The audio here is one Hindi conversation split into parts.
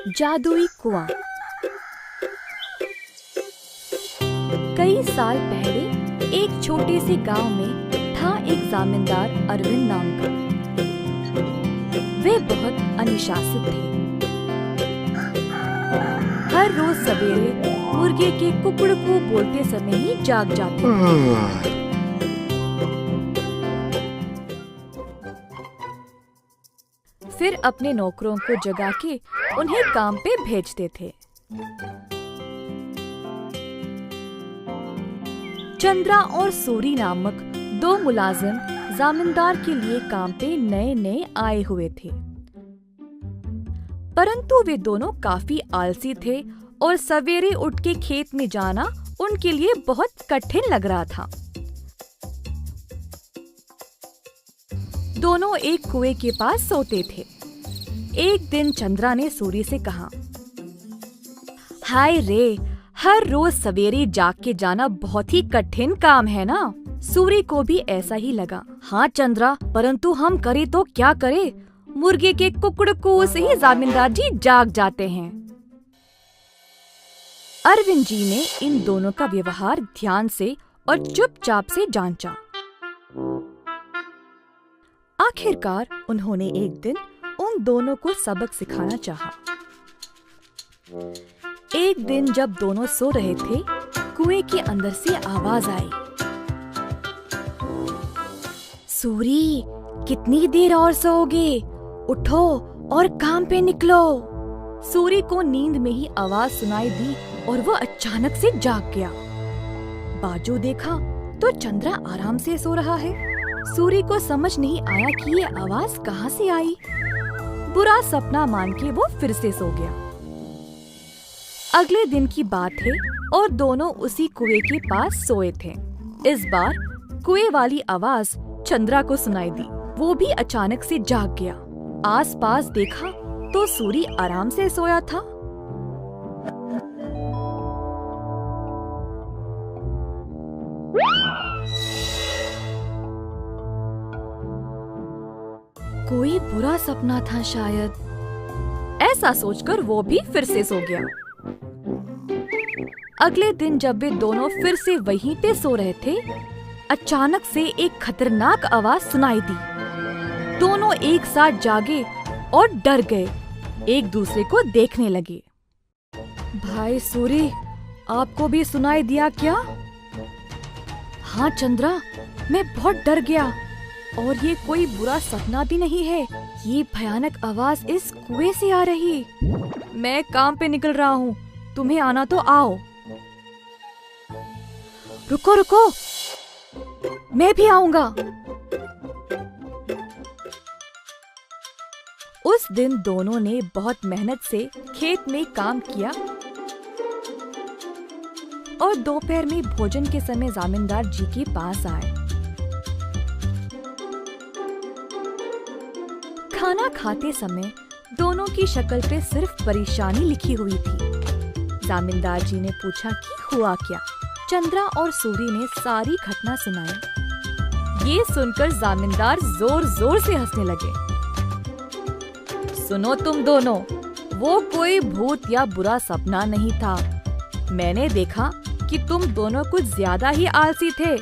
जादुई कुआं। कई साल पहले एक छोटे से गांव में था एक जमींदार अरविंद नाम का। वे बहुत अनुशासित थे। हर रोज सवेरे मुर्गे के कुकड़कू बोलते समय ही जाग जाते थे। फिर अपने नौकरों को जगा के उन्हें काम पे भेजते थे। चंद्रा और सूरी नामक दो मुलाजिम जमींदार के लिए काम पे नए नए आए हुए थे, परंतु वे दोनों काफी आलसी थे और सवेरे उठ के खेत में जाना उनके लिए बहुत कठिन लग रहा था। दोनों एक कुएं के पास सोते थे। एक दिन चंद्रा ने सूरी से कहा, हाय रे, हर रोज सवेरे जाग के जाना बहुत ही कठिन काम है ना। सूरी को भी ऐसा ही लगा। हाँ चंद्रा, परंतु हम करे तो क्या करे, मुर्गे के कुकड़कू से ही जमींदार जी जाग जाते हैं। अरविंद जी ने इन दोनों का व्यवहार ध्यान से और चुपचाप से जांचा। आखिरकार उन्होंने एक दिन उन दोनों को सबक सिखाना चाहा। एक दिन जब दोनों सो रहे थे, कुएं के अंदर से आवाज आई, सूरी, कितनी देर और सोओगे? उठो और काम पे निकलो। सूरी को नींद में ही आवाज सुनाई दी और वो अचानक से जाग गया। बाजू देखा तो चंद्रा आराम से सो रहा है। सूरी को समझ नहीं आया कि ये आवाज कहाँ से आई। बुरा सपना मान के वो फिर से सो गया। अगले दिन की बात है और दोनों उसी कुएं के पास सोए थे। इस बार कुएं वाली आवाज चंद्रा को सुनाई दी। वो भी अचानक से जाग गया। आसपास देखा तो सूरी आराम से सोया था। कोई बुरा सपना था शायद, ऐसा सोचकर वो भी फिर से सो गया। अगले दिन जब वे दोनों फिर से वहीं पे सो रहे थे, अचानक से एक खतरनाक आवाज सुनाई दी। दोनों एक साथ जागे और डर गए, एक दूसरे को देखने लगे। भाई सूरी, आपको भी सुनाई दिया क्या? हाँ चंद्रा, मैं बहुत डर गया और ये कोई बुरा सपना भी नहीं है। ये भयानक आवाज इस कुएं से आ रही। मैं काम पे निकल रहा हूँ, तुम्हें आना तो आओ। रुको रुको, मैं भी आऊंगा। उस दिन दोनों ने बहुत मेहनत से खेत में काम किया और दोपहर में भोजन के समय जमींदार जी के पास आए। खाना खाते समय दोनों की शक्ल पे सिर्फ परेशानी लिखी हुई थी। जमींदार जी ने पूछा कि हुआ क्या। चंद्रा और सूरी ने सारी घटना सुनाई। ये सुनकर जमींदार जोर जोर से हंसने लगे। सुनो तुम दोनों, वो कोई भूत या बुरा सपना नहीं था। मैंने देखा कि तुम दोनों कुछ ज्यादा ही आलसी थे,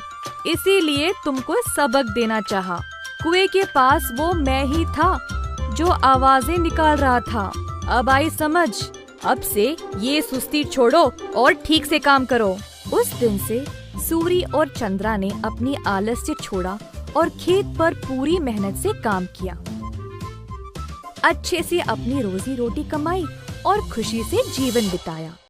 इसीलिए तुमको सबक देना चाहा। कुएं के पास वो मैं ही था जो आवाजें निकाल रहा था। अब आई समझ। अब से ये सुस्ती छोड़ो और ठीक से काम करो। उस दिन से सूरी और चंद्रा ने अपनी आलस्य छोड़ा और खेत पर पूरी मेहनत से काम किया। अच्छे से अपनी रोजी रोटी कमाई और खुशी से जीवन बिताया।